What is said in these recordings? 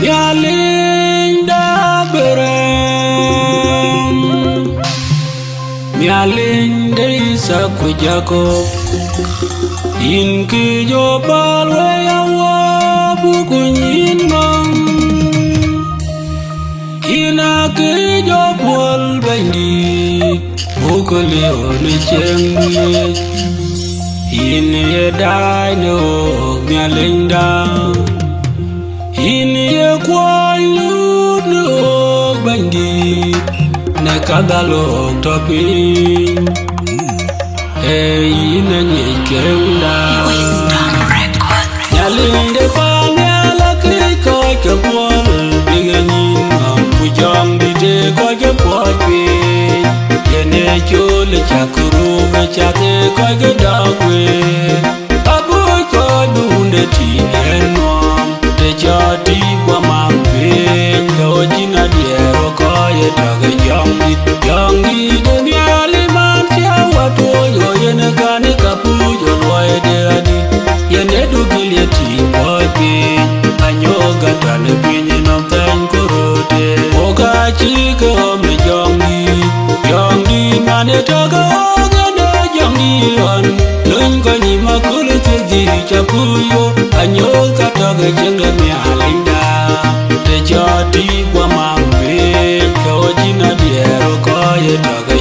Mialinda berem, mialinda isa kujako, inki jopal weyawa bukunyin mang, inaki jopal bandi bukuli oni cengli, ini yedai no mialinda. Ini ye kwai lut no bandi ne kadalo topi ina ni kenda Nyalinde pa nyala ke ko ke pol bigani ngam pujang bide ko ke popi yene chole chakuru be chate ko ke dagwe abu ko dunde ti enwa jadi gua mampe kau jina diero kau ye daga jangi dunia liman siawa tu yo ye negani kapu yo loe deradi ye ne dugilie ti boy anyo gata ne pinye nom tan kurode oga chike ome jangi mane daga ogane jangi on lun ko ni makulu tedi chapuyo anyo gata ga jenga mialinda te jadi gua mambe kau jina diero kau ye daga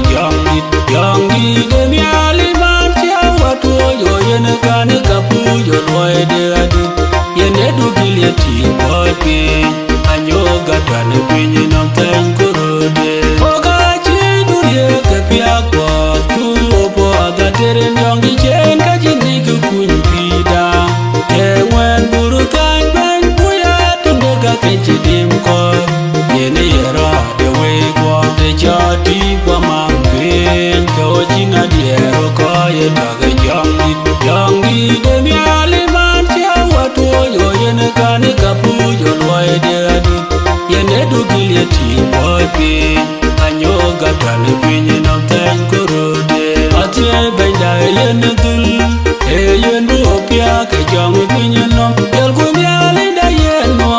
jangi de mialiman siawa tu yo ye negani kapu yo loe deradi ye ne dugilie ti boy anyo gata ne pinye nom tan kurode oga chi durie ke piakwa tu opo aga tere jangi chen ka jini ku kunpida wen buru kan ben puya tunde ga kejidim ko yene yera de we kwa de jadi kwa mambe ko jina diero ko ye daga jangi de miali man siawa tu yo yene kane kapu yo loe deradi yene dugilie ti boy anyo gata ne pinye nom tan kurode atie benda yene dul yene opia ke jangi pinye nom yel ku mialinda yeno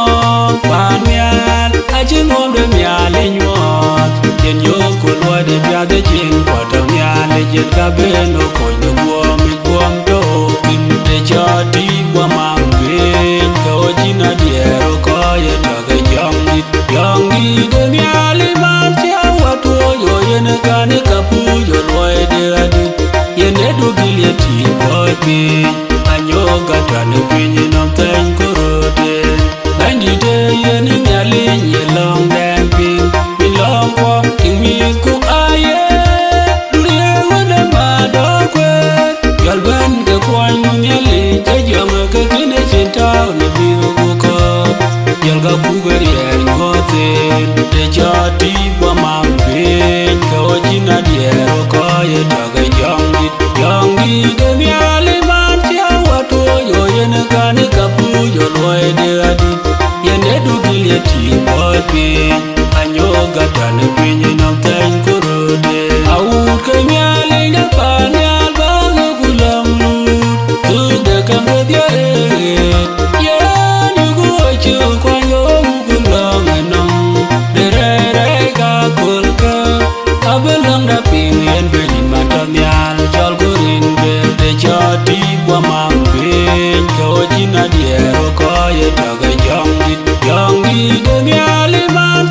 pan mial aji nom de miali nyot yen yo ku loe de bia de jin kwata miali jet ka beno ko ne guom do kin de jadi gua mambe ko jina diero ko ye daga jangi de miali man siawa tu yo yene kane kapu yo loe deradi yene dugilie ti boy anyo gata ne pinye nom tan kurode bandi de yene miali ye long damping mi long kwa kimi ku aye durie wona ma do kwe yal ban ke kwan miali te jama ke kine chinta ne bi ko yal ga ku gari er ngote te jadi gua mambe ko jina diero ko ye daga jangi de miali man siawa tu yo yene kane kapu yo loe deradi yene dugilie ti boy anyo gata ne pinye nom tan kurode au ke miali na panyal ba gulam tu de kam de ye ni go chu kwanyo gulam nom de re ga kulka abelang da pingen belin matamial jol gurin de jadi gua mambe ko jina diero ko ye daga jangi de miali man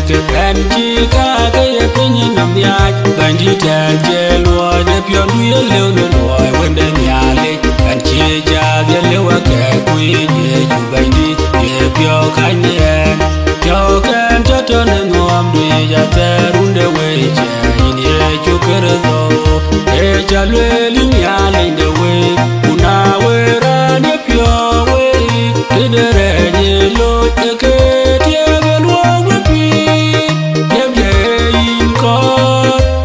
ke en chi ka ke ye pinyi nam ya ban di ten je lo de pyo du ye le no lo wen de nya le en chi ja ye le wa ke ku ye ju ban di ye pyo ka nyen yo ken to to ne ngom du ye ja te run de we je in ye chu kere zo e ja le li nya le de we una we ra de pyo we de re ye lo te ke tie be lo we pi ye ye in ko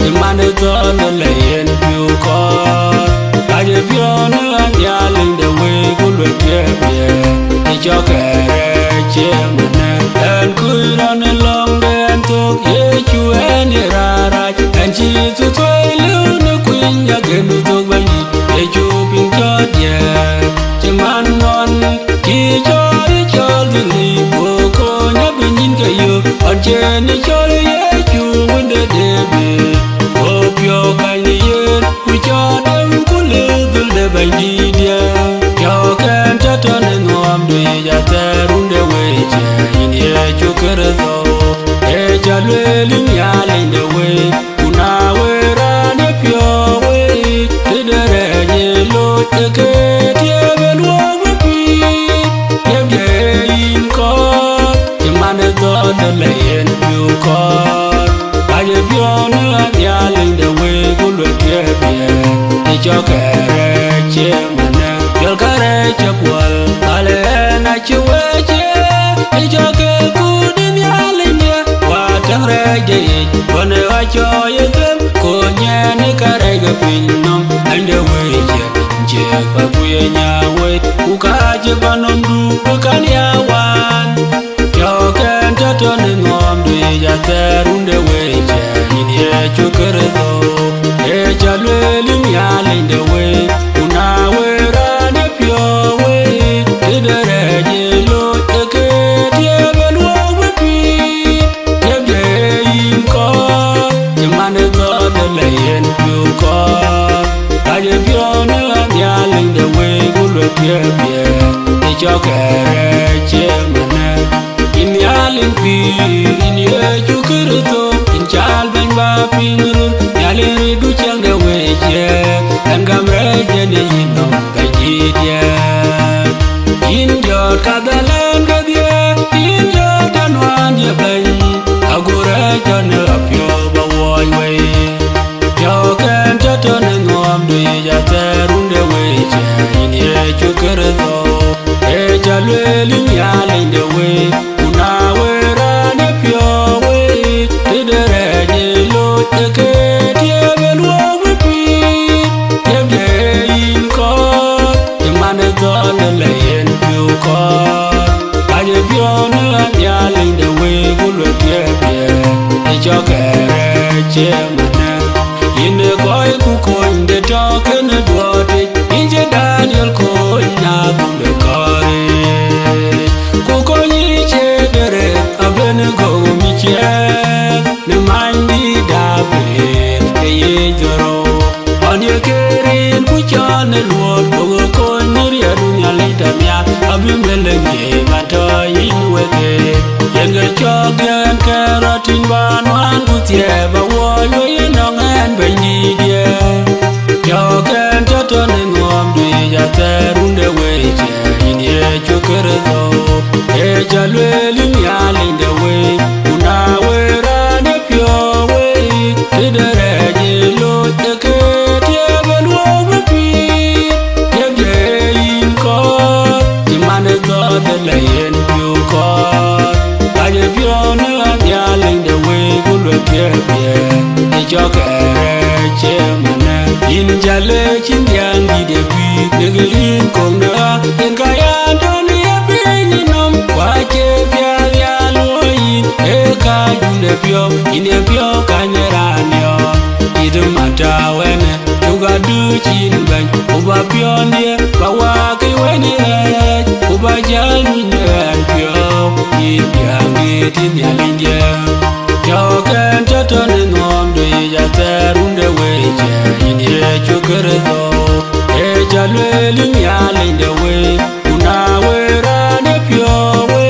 e man de to no le en pyo ko a ye pyo no a nya le de we ku lo ye ye e jo kere che man en ku ra ne long den to ye chu en ra ra en chi tu to lu no kuin ya ge nu to ban ye chu pin cho ye che man non ki cho ri cho ni bo ko nya bin yin ke yo on che ni cho ye chu wen de de be o pyo ka ni ye ku cho dem ku le dul de ban di dia yo kan ta to ne ngom de ya ta run de we che in ye chu kere zo e ja le li nya le de we una we ra ne pyo we de re ye lo te ke tie be lo we pi ye ye in ko ye man de de le en pyo ko a ye pyo ne a nya le de we ku lo ye ye e jo kere che man yo kere che kwal ale na che we che e jo ke ku di nya le ne wa tang re je one wa cho ye kem ko nye ne kare ga pin nom ande we je pa ku ye nya we ku ka je banom du kan ya wan yo ken ta to ne ngom du ya terunde we je in ye chu kere zo e ja le li nya le de we una we ra ne pyo we de re je lo te ke tie be lo we pi ye ye in ko ye man go de le en pyo ko a ye pyo ne a nya le de we ku lo pye pye e cho kere che man in ya le pi in ye chu kere zo in chal ben ba pin ru ya le ri du chang de we che en gam re je ne in no ba ji dia in yo ka da len ga dia in yo dan wan ye ben agora jo ne apyo ba wo we yo kan ta to ne ngom du ya ta run de we che in ye chu kere zo e ja le li ya le de we una we ra ne pyo we de re je lo te ke tie be lo we pi ye ye in ko ye man do ne le en pyo ko a ye pyo ne a nya le de we ku lo ye ye e jo kere che man in ko ku ko de to ke ne do de in je Daniel ko nya ku de ko ku ko ni che de re aben go mi che ne mandi da be e ye joro on ye kerin ku cha ne lo ko ni ya du nya le da mya abim le nge ma to yin we ke ye nge cho gen ke ra tin ba wan ku tie ba wo yo ye no ngen be ni dia yo ken to to ne ngom du ya te run de we je in ye chu kere zo e ja le li nya le de we una we ra ne pyo we de re je lo te ke tie be lo we pi ye ye in ko ti man do de le en pyo ko a ye pyo ne a nya le de we ku lo pye pye e jo kere che man in jale chin yang di de bi de in kong na en ka ya don ye bi ni nom wa che pya ya lo yin e ka ju ne pyo in ye pyo ka ne ra nyo i de ma ta we ne tu ga du chin ban u ba pyo ne ba wa ke we ne u ba ja ni ne pyo i ya nge tin ya lin je yo kan ta to ne ngom de ya ta run de we je in ye chu kere zo e ja le li nya le de we una we ra ne pyo we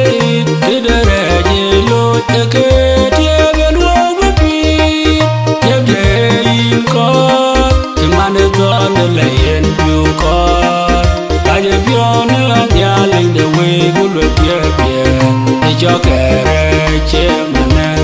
de re je lo te ke tie cho kẻ che mà nè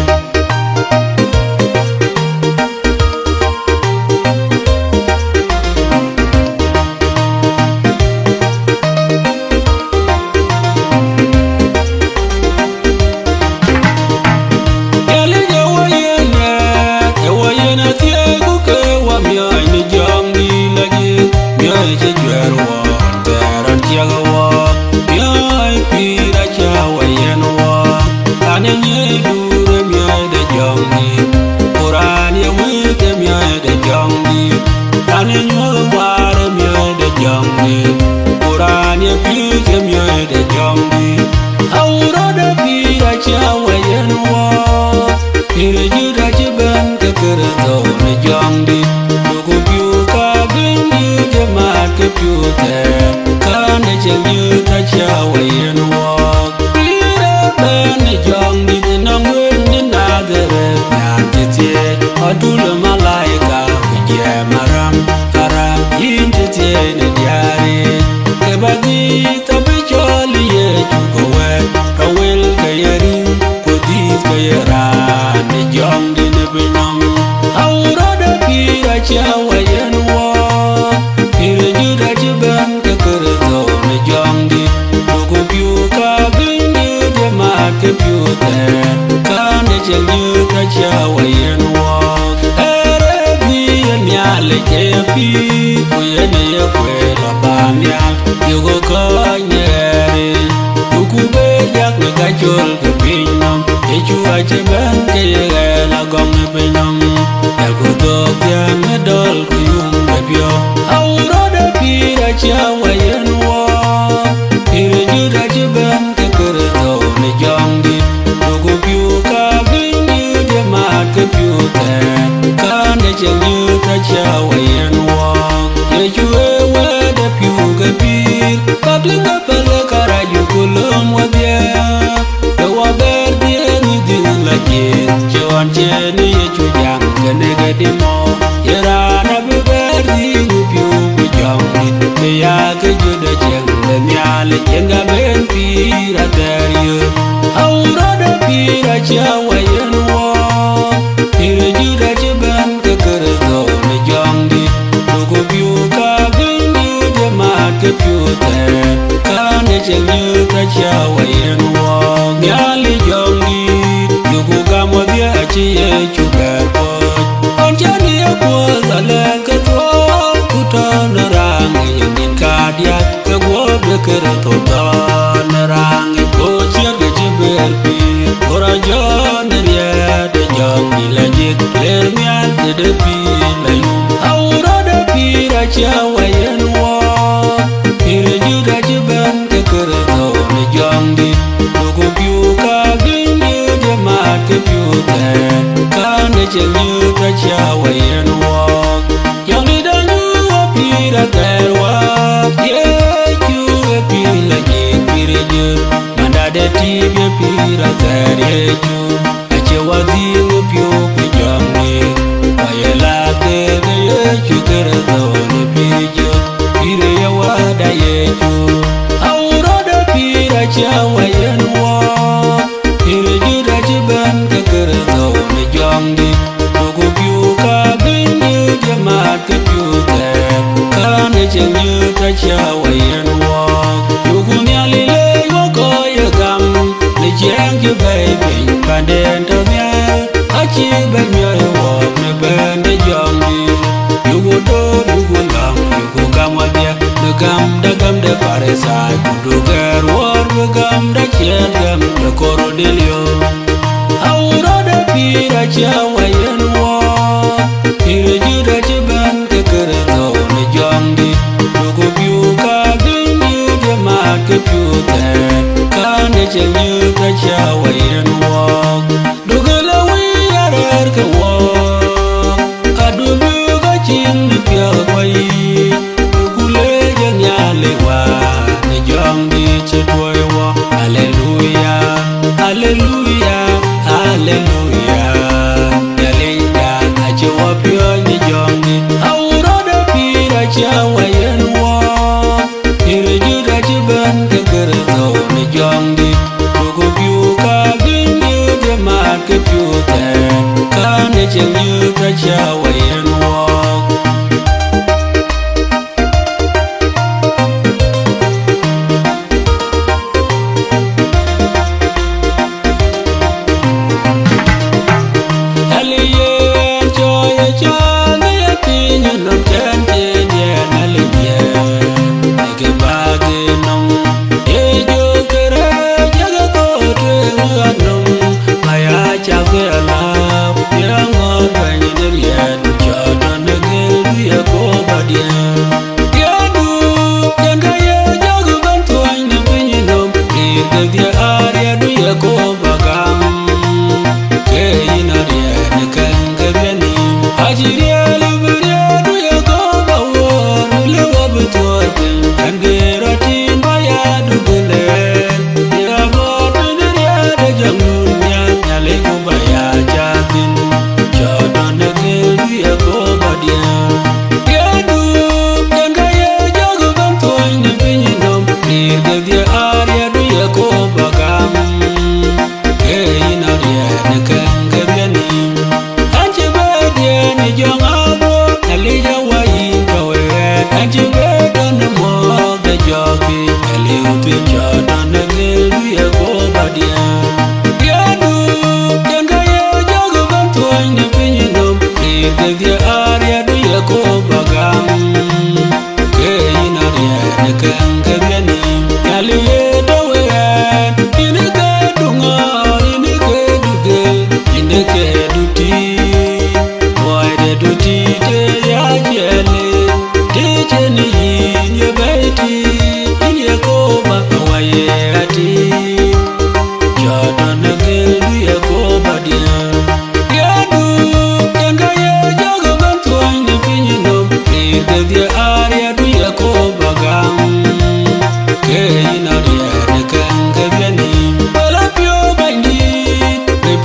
Jong di, dugu biu ka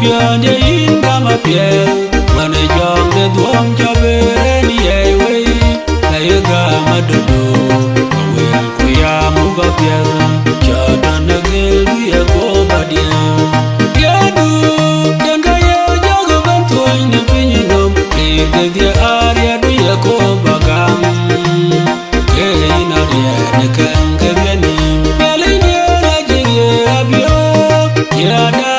pion ye in gama piel wane jong de duom cho beren ye we ay gama dodo awel kuya muga piel cho dan gel ye ko badia ye du denga ye jog ban toy ne pinyinom ke dia aria du ye ko bagam ke ina dia ne kan ke ni pele ye la je abio ya da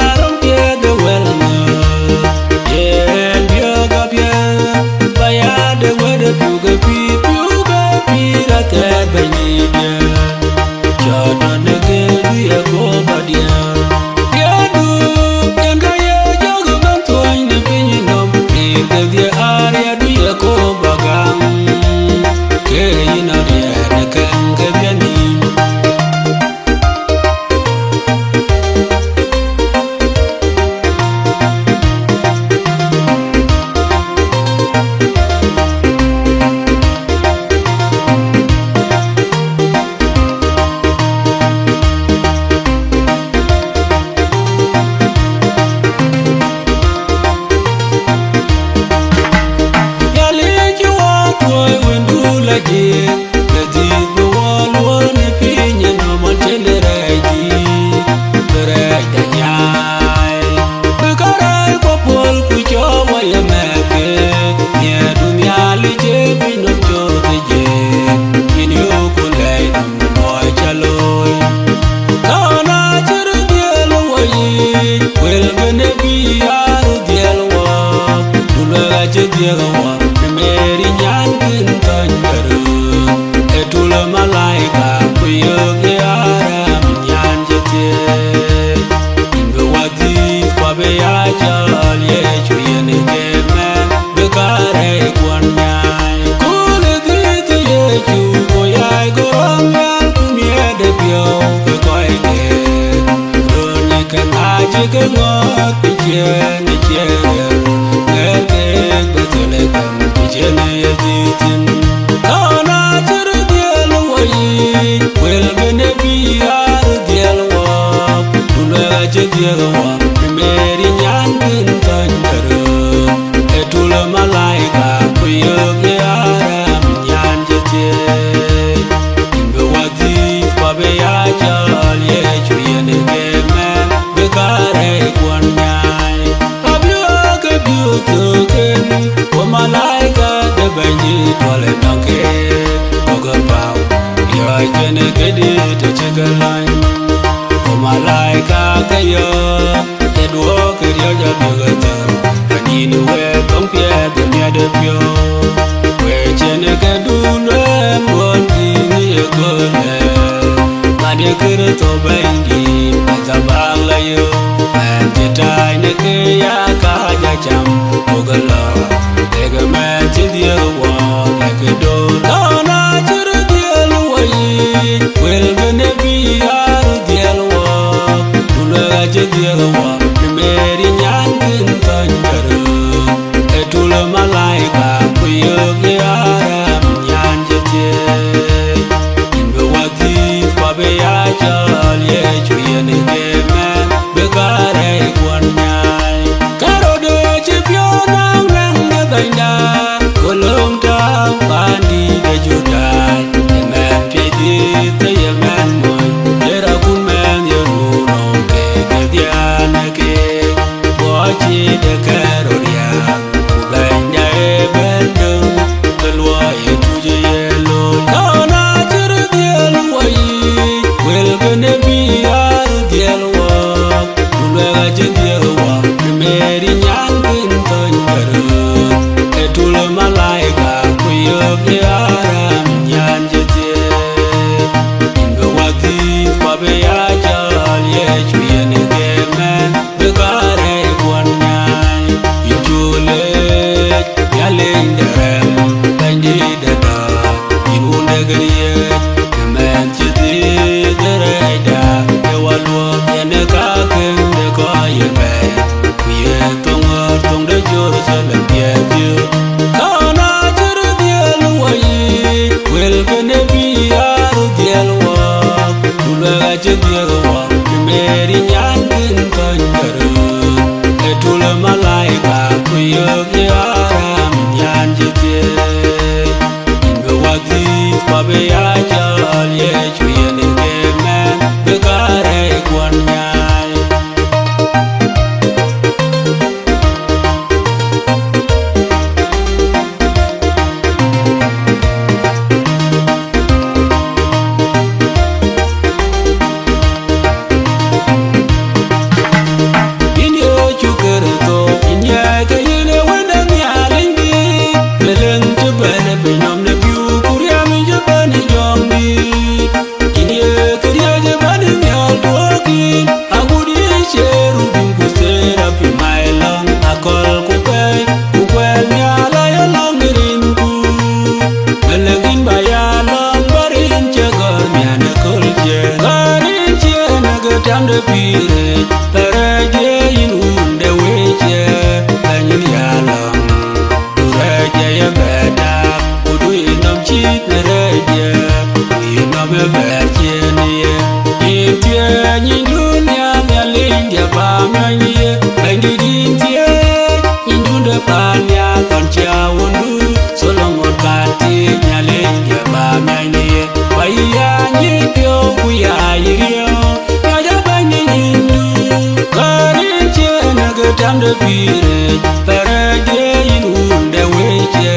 de pire Pereje inunde weche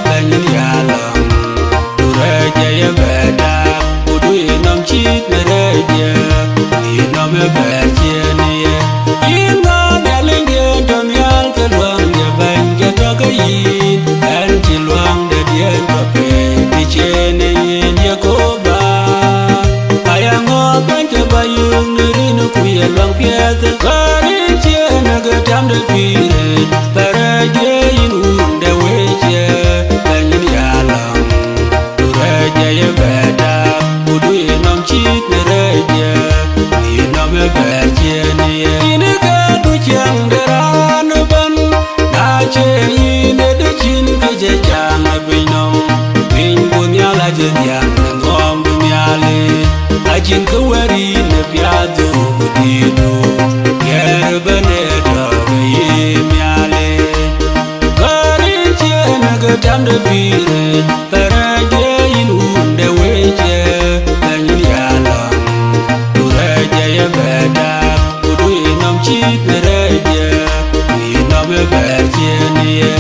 Kanyin yalam Dureje ye beda Udu inom chit pereje Inom ye berche niye Inga nyalingen tom yal ke luang ye bange toka yin Anti luang de dien tope Dichene yin ye koba Ayango bange bayung nirinu kuye luang piete Karin chiene ke tam de pire Pereje inunde weche Kanyin yalam Dureje ye beda Udu inom chit pereje Inom ye berche niye Inike du chiang deran ban Na che yine de chin ke je chang binom Bin bunyala je diang ngom bunyale Ajin ke wari ne piadu budidu Ger bene do ye miale Karin chiene ke tam de pire Pereje inunde weche Kanyin yalam Dureje ye beda Udu inom chit pereje Inom ye berche niye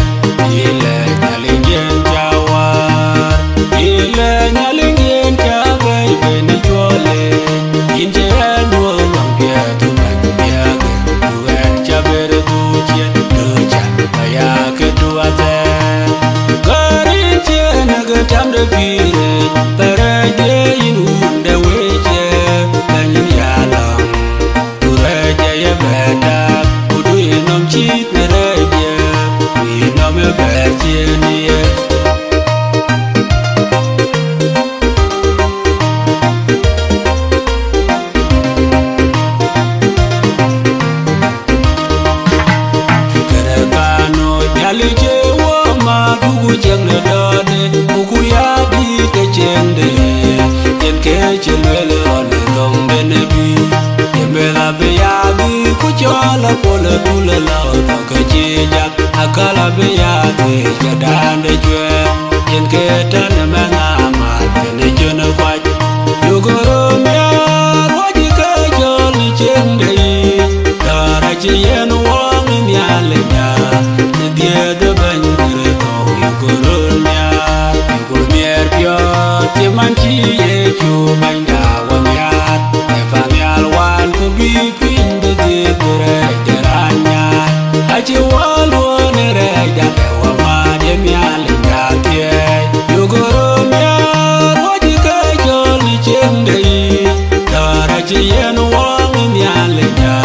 Ile nyalingen jawar Ile nyalingen kabay beni chwale Inje enwo lang pietu manbiage Duen chabere duchen Duchan bayake duate Karin chiene ke tam de pire Pereje inunde weche Kanyin yalam Dureje ye beda Udu inom chit pereje Inom ye berche niye Kerekano nyali chewo ma dugu cheng ne dode Uku ya di ke cheng de Yen ke chelwele one dong bene bi Yembela be ya di kuchola pole dule lao toke chijak Akala be ya di jadan de jwe Yen ke tane menga amat kene jone kwaj Yugoro miar waji ke joli cheng de Dara che yen wong miale nya Ne die de banyere to yugoro miar Yugoro miar pyo che manchi ye chu banya wanyar Efa mial wan kubi pinde de gure deranya Achi walu ne reja ewa ma de miale nya tie Yugoro miar waji ke joli chende Dara che yen wong miale nya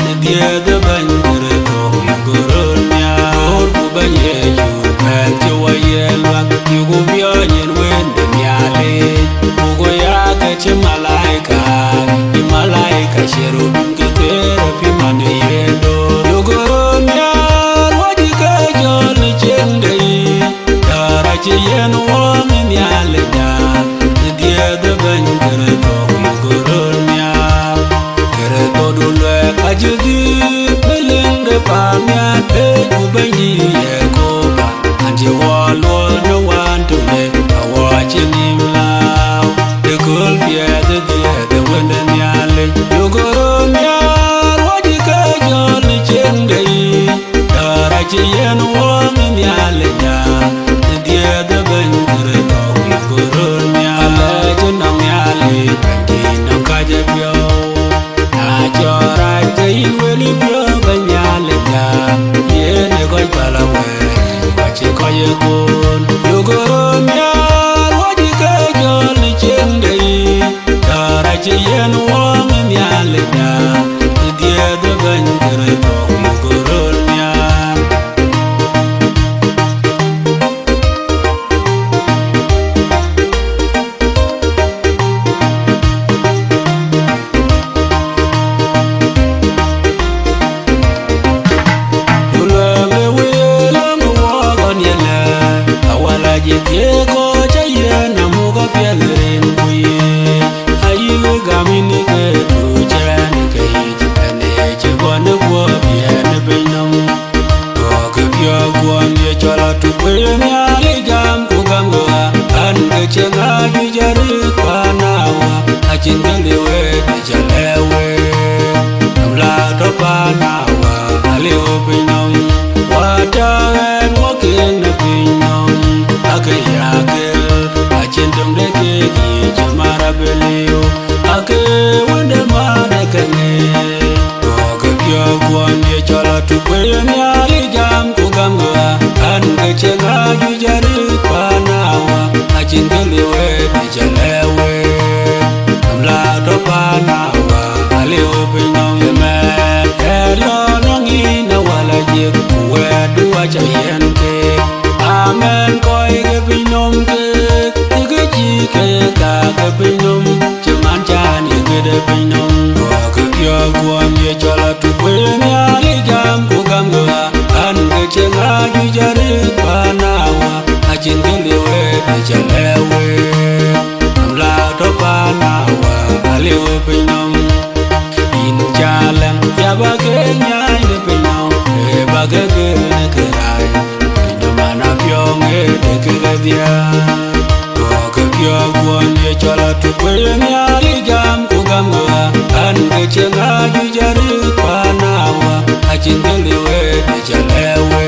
Ne die de banyere to yugoro miar Orku banye yu ben che waye lwak Yugu byo nyen wende miale Ugo ya ke che malaika I malaika cherubim ke tere pi mane yendo Yugoro miar waji ke joli chende Dara che yen wong miale nya Ne die de banyere to yugoro miar Kere to dulwe kajedi pelinde pamya te kubenyi ye koba Anti walo no want to le awachin him lao De kul pie de wende nyale Yugoro miar waji ke joli chende Dara che yen wong miale nya Ne die de banyere to yugoro miar Aleje nang miale Kanti nang kaje pyo Achora te inweli pyo banyale nya Yene koi palawe Wache koi kon Yugoro miar waji ke joli chende Dara che yen wong miale nya Ne die de banyere to yugoro miar Ulwe we lang wagon yele kuon ye chola tu kwen ya li jam ku gam ga an ga chenga ju jari panawa achin gelewe di jalewe amla to panawa ale obinom me elo nongi na wala je we du acha yen ke amen koi ge binom ke ge ji ke ka ge binom chaman chan ye ge binom ya kuan ye chola tu kwen ya li jam ku gam ga an ge chenga ju jari panawa achin gelewe di jalewe amla to panawa ale obinom in jalan ya bage nyai de binom e bage ge ne kerai binom ana pyong e de ke dia ko ke kuan ye chola tu kwen ya li jam ku gam ga an ge chenga ju jari panawa achin gelewe di jalewe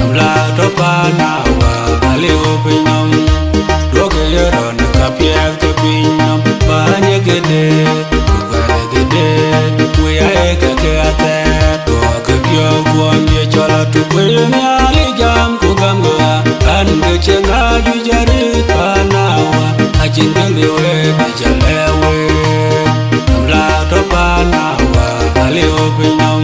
amla to panawa ale obinom doge yeron ka pye ke binom ba nye gede gede we ai ka ke ate doge pyo kuan ye chola tu kwen ya li jam ku gam ga an ge chenga ju jari panawa achin gelewe di jalewe amla to panawa ale obinom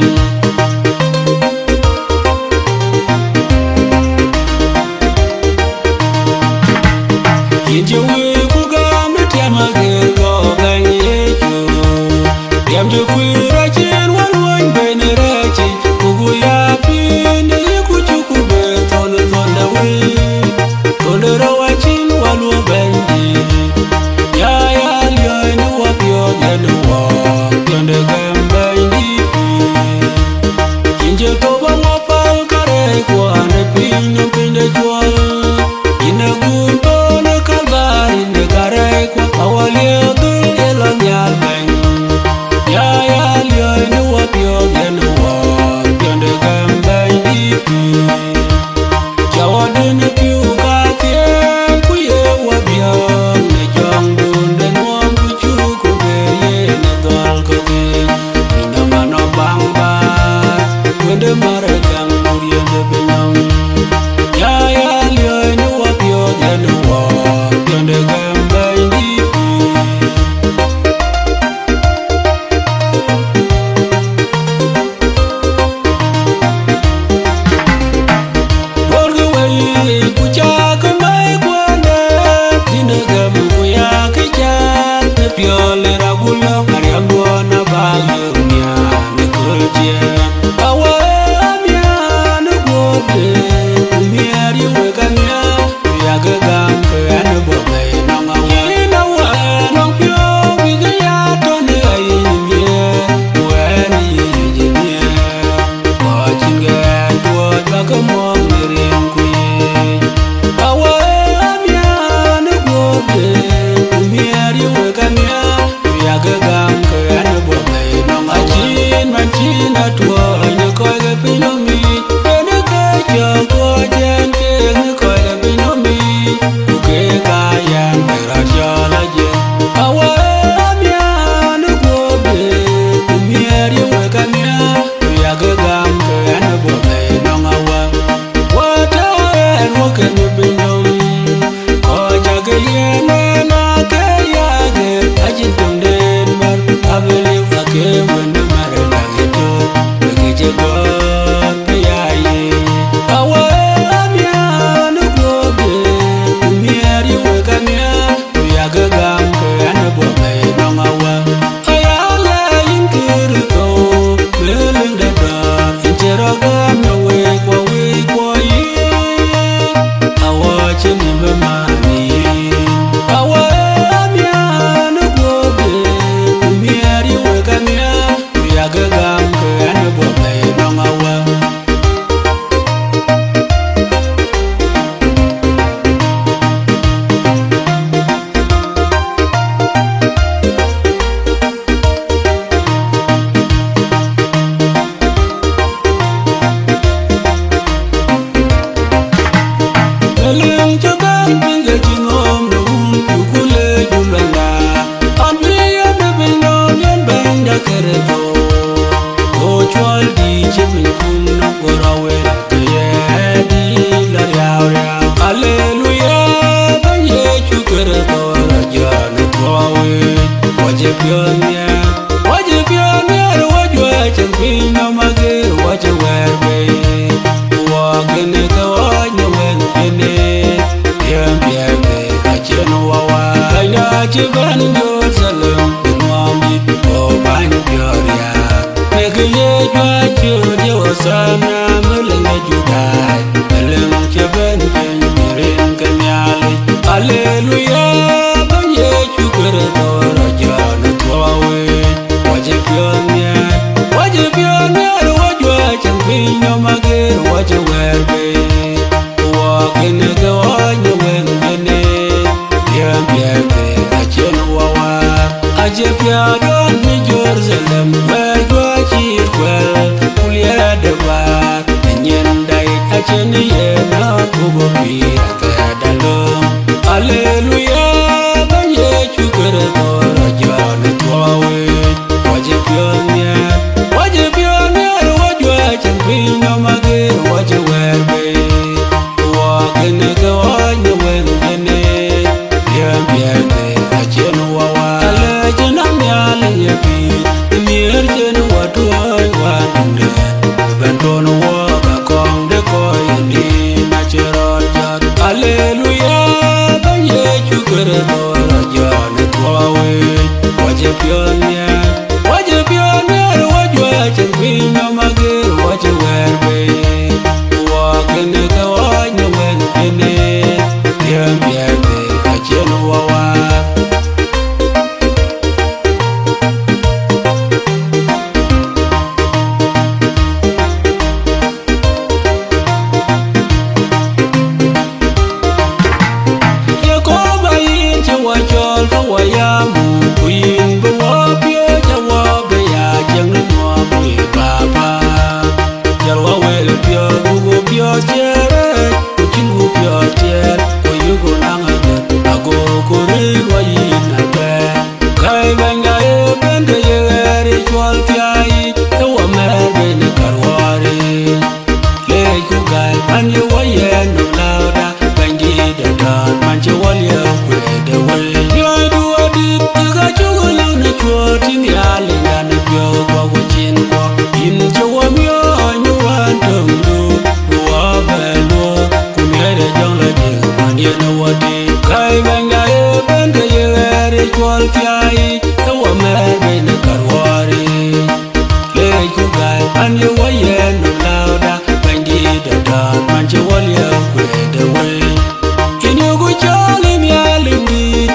Inje we ku gam tiama ge go ganye ju yam ju ku ra chen wan wan be ne ra chi ku gu ya pin de ku chu ku be ton ton da we ton ro wa chin wa lu bendi ya li ne wa pyo ne no wa ton de gam bendi Waje ban Jerusalem Nwambi o ban Gloria Mege ye jwa chudi osana Mulenga judai Melem cheben kenyirin kenyali Hallelujah Banye chukere dora jana tuawe Waje pionyer Wajwa champinyo magir Waje werbe Wakene gawanya wengene Yambiake Ajepia don mi Jerusalem Wajwa chirkwel Kulia debar Nyendai acheni yena Kubo pira kedalom Hallelujah Banye chukere dora jane tuawe Wajepionyer Wajwa champinyo magir Waje werbe Wakene gawanya wengene Yambiake acheni wawa Hallelujah, banye chukere dora jane tuawe Waje pionyer, wajwa champinyo magir Waje werbe, wakene kawanya wengene Yambiake acheni wawa Wayamu kuyin bawa pio jawabe ya jangan muamu baba jalwa wel pio bugo pio jere kuchingu pio jere koyugo nangade ago kore wayina be kai banga e bende yere chwal fiai ewa merbe ne karware le kugai manye wayeno lauda bangi da dan manje walya kwede we Tiga chugulu na choti miali ngana pyo kwa kuchin kwa In chewa myo anyu wantungu Uwa belo kumyere jangla jiga manye na wadi Kai benga e bende yegere chwal fiai Ewa merbe na karwari Le kugai anye waye no lauda Bengi dadan manche walya kwede we Inyugu chali miali mdi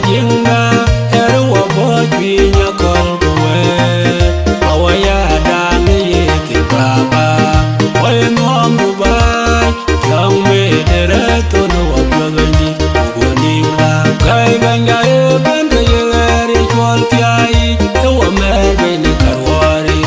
Jinga erwa bojwinya kolgowe awaya dangi yeke baba oye nombu bai yangwe dereto no wapyaganyi ugonimla kai banga e bende yegeri chwal fiai ewa merbe ne karwari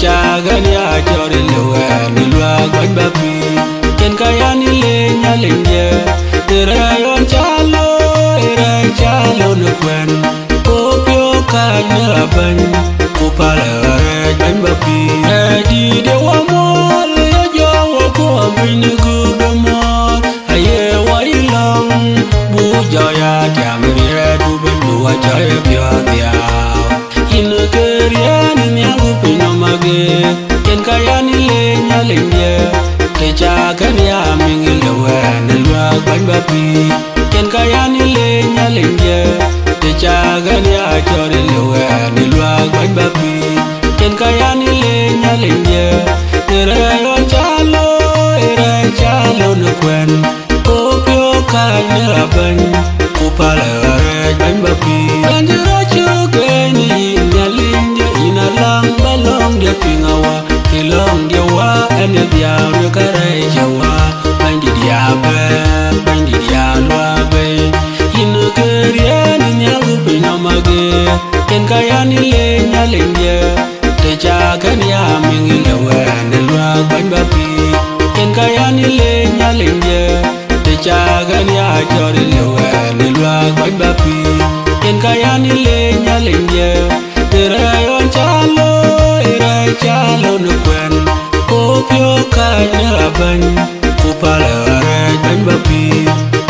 cha gan ya chore lewe ni lwa gwan bapi ken kaya ni le nya lenje tere yon chalo no kwen opio kai na ban kupala gwan bapi di de wa mol ya jo wa ko bin gu de mol aye wa ilong bu ja ya jam re du ben du wa ja ya bia dia in kerian ni agu pino mage ken kaya ni le nya lenje te cha kan ya ming lewe na lwa gwan bapi ken kaya ni le nya lenje te cha kan ya chore lewe na lwa gwan bapi ken kaya ni le nya lenje tere yon chalo no kwen opio kai na ban kupala gwan bapi kanjiro chukeni nya lenje ina lang balong dia pingawa kilong dia wa ene dia no kare jawa bandi dia ba bandi dia lwa be in kerian nya lupi na mage ken kaya ni le nya lenje te cha kan ya ming lewe na lwa gwan bapi ken kaya ni le nya lenje te cha kan ya chore lewe na lwa gwan bapi ken kaya ni le nya lenje tere yon chalo no kwen opio kai na ban kupala gwan bapi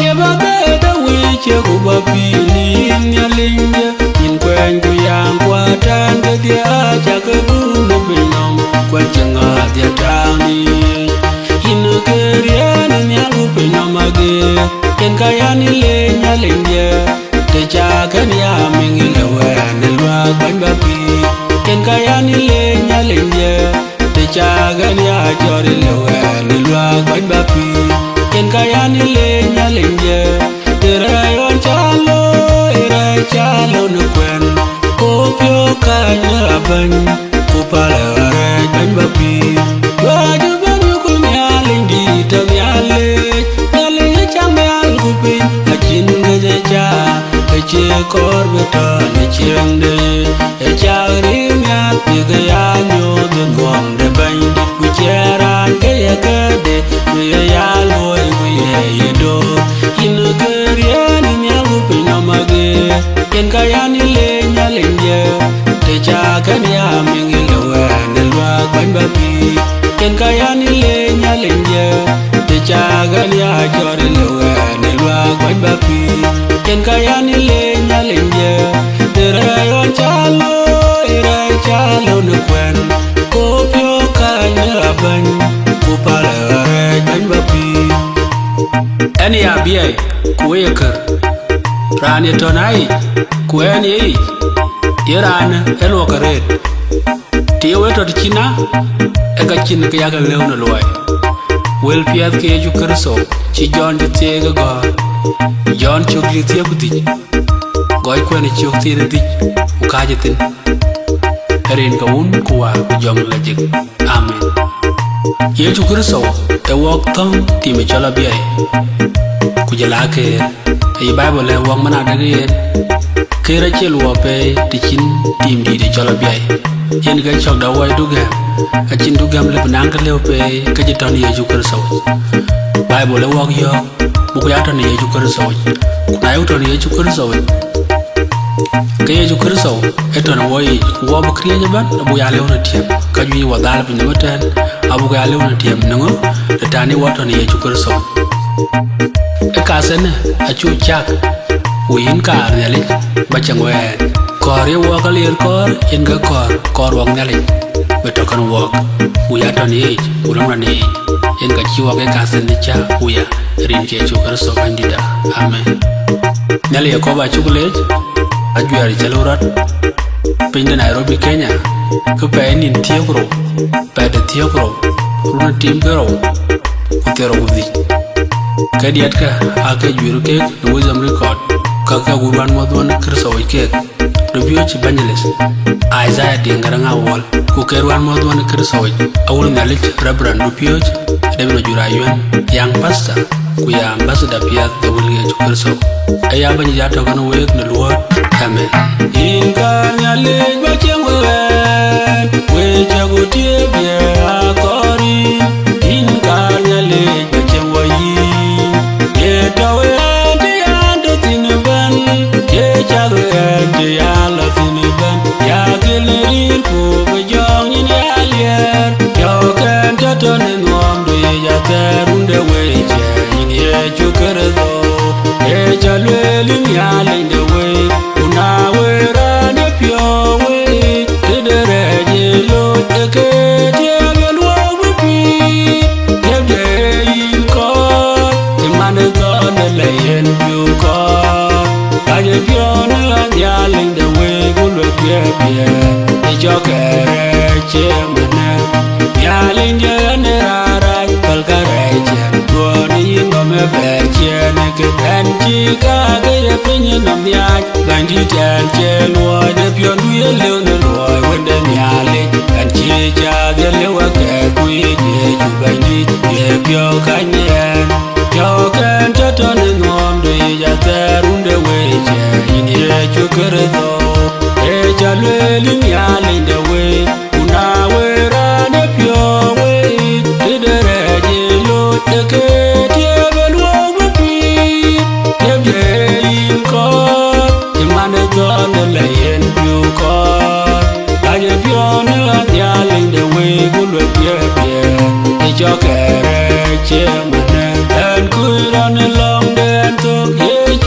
ye ba be da wi che ku bapi ni nya lenje in kwen ku yang kwa tan de dia cha ke bu no binom kwen changa dia tani in kerian nya lu binom age ken kaya ni le nya lenje te cha kan ya ming lewe na lwa gwan bapi ken kaya ni le nya lenje te cha kan ya chore lewe na lwa gwan bapi ken kaya ni le nya lenje tere yon chalo no kwen opio kai na ban kupala gwan bapi waju banyu ku nya lendi to nya le chang me al kupin achin ge cha che kor beta ne cheng de cha ri nya ti ga ya nyo de ngom de ban dit ku chera ke ya ke de ya loi ku ye do in kerian nya lu pina mage ken kaya ni le nya lenje te cha kan ya ming lewe na lwa gwan bapi ken kaya ni le nya lenje te cha kan ya chore lewe na lwa gwan bapi ken kaya ni le nya lenje tere yon chalo no kwen opio kai na ban kupala gwan bapi ani abi kuyeker rani tonai kweni irana elo karet tiwe to china eka chin ke yaga lewno loy wel piat ke ju kerso chi jon de tega go jon chukli tie kuti goy kweni chukti de dik ukajetin erin ka un kuwa jong lajik amen ye ju kerso e wok tong ti me chala biai kujala ke e bible le wok mana dage kera chelu pe tikin tim di de chala biai yen ga chok da wai duga achin dugam le banang ka le pe ka jitan ye ju kerso bible le wok yo bu ya tan ye ju kerso na yu tan ye ju kerso ke ye ju kerso e tan woi wo ba kriya jaban bu ya le ona tiam ka ju wa dal bi ne matan abu ga le ona tiam ngo de tani wa tan ye ju kerso e ka sen a chu chak win ka ne le ba changwe kor ye wo ka lir kor in ga kor wong ne le be to kan wo u ya tan ye u long na ne in ga chi wo ka sen ni cha u ya rin ke chu kerso bandida amen nale ko ba chu le ajuari chalurat pinda Nairobi Kenya ko pain in tiogro pada tiogro runa tim garo kutero gudi kadiat ka aka juru ke Wisdom Record kaka gurban modwan kerso ke dobio chi banjeles Isaiah dingaranga wol ku kerwan modwan kerso awul nalich rabran dobio debno jurayuen yang pastor ku ya ambassador piat dawul ge kerso aya banyi jato kan wek na luot Amen. In Kanyale Bakian, we Jagotia Akori, in Kanyale Bakiawai, yet away the end of Tiniban, yet Jagger the Ala Tiniban, Yakil Kuba Young in Alier, Yokan Taton and Wam do Yatarun the way, in Yajukarado, Yajalwell in Yalin the way. Now we're on the pure way to the red load the kid, and what would be the day in court. The man is on the lane, you call. I have your and yelling the way, good look, the joker, chairman, yelling the Nara, Calcarage, running on my bed, and Chica, the opinion of the art. Bandit and Jelwa, the Pion will learn the law when the Yali and Chicha, the Lewaka, Queen, you bandit, the Pio Canyon. You can't turn and warm the Yatarun the way, in here you could go. Ejalwell in Yali in the way, now we're on the pure way, to the red yellow, the kid, and what would be the day in court. On the lane, you call. I have your new yelling the way, good with your beer. The joker, chairman, and good on the long day and took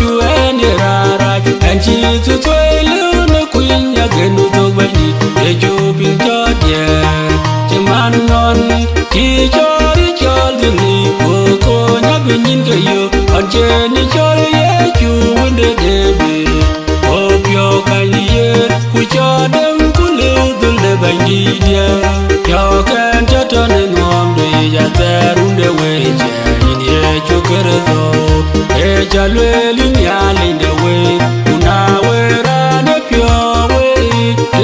you and your right. And she's a toilet, the queen again who took by it. The job in Georgia, the man on teacher, the child, the leap, oh, Nabin in you, and Jenny, you win the day. Yo kanye kucha dem kulu dulde bandidia yo kan chaton ngom de ya terunde weje inye chukerzo e jalweli nyali de we una wera de pyo we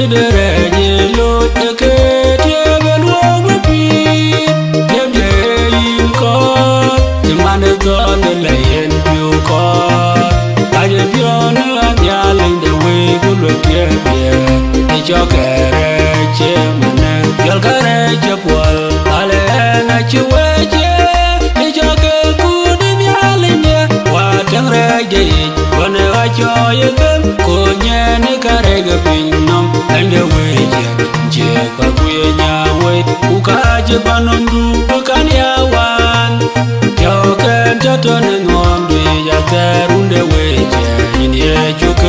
de reje lo teke tieben wo bi de in ko de mane don de leyen pyo ko aye pyo na nyali de look here, the joker, chairman, your carriage of wall, Alena Chuaja, the joker good in Yalinia, what a raggy, when I joy them, Konya, Nicarega Pinum, and the way, Jaka Quenya way, Ukaja Banundu, Ukania one, Joker, Jaton and one day, Yatarun the way, in here, Joker.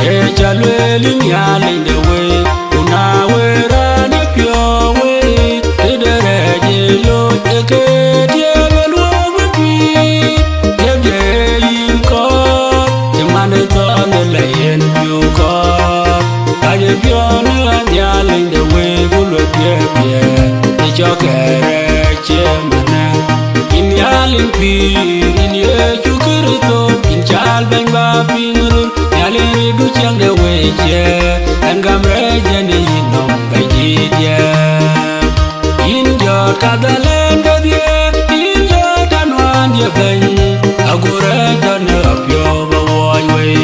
Ejalweli nyali the way, una wera the pure way, the red lo the kid, and what would be the day in court. The man is on the lane, you call. I have your new yelling the way, good look here, the joker, chairman. In yelling peer, in your chukurito, in child bang bapping. Du chang de weje and gamre jeni nom bajidia in your kadalan gadie in your tanwan ye ben agure dan up yo boy way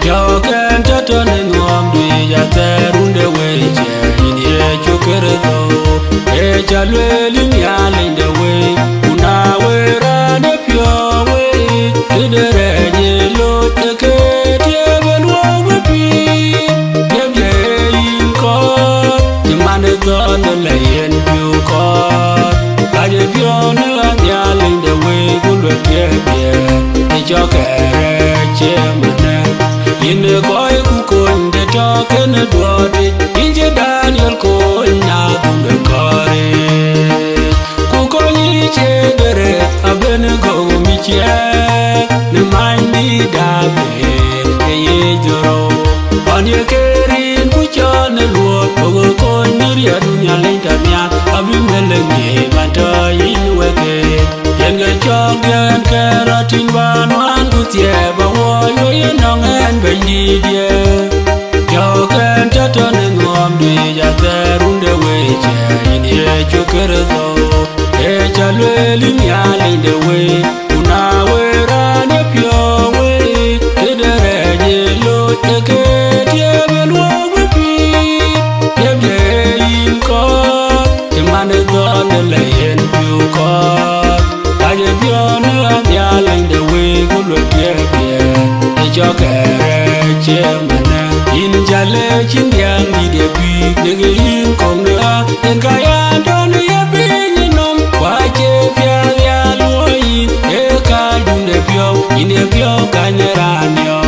yo kan taton ngom du ya terunde weje in ye chukerzo e jalweli nyale de we una wera de pyo way de reje lo teke on the lane, you call. I have your new yelling the way, good with your the joker, chairman. In the boy who couldn't the talk and the body, in the Daniel coin now on the courage. Kukoni chedere, I've been a go meet ye. The mind me dabe, the age on your carrying, put on the road, ya dunya lenta mia abimele nge mata inweke yenga chogyan keratin banwan kutie bawo yo nongen benjidie joken taton ngom de ya terunde weje inie chukerzo e chalweli nyale de we una wera ne pyo we de reje the lane you call. I give you no yelling the way good look here. The joker, chairman, in Jale, Chindian, the big nigga in Conga, and Kaya don't have been on. Why, if you're Loy, Eka, in the pure Canarano.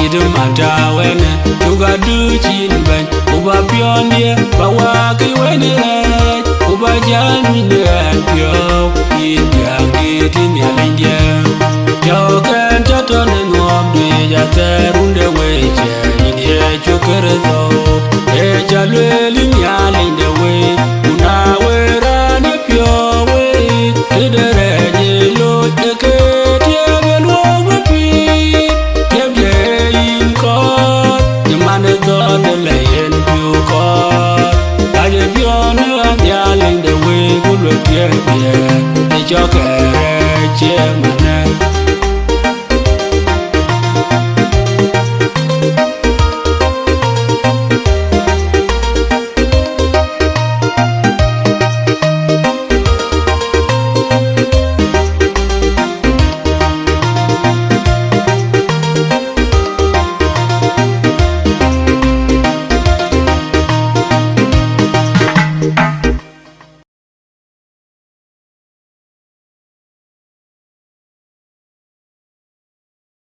It don't matter when you got do chin bang, over beyond here, but walk when it over Jan and pure in the gate in the India. You can't turn and walk the Jata run the way in the Chokerzo. A Jalil in the way, Una way run a pure way to the red yellow jacket, and over feet. In court, the man is on the lane you call. I give you no yelling the way good look here, the joker, chairman.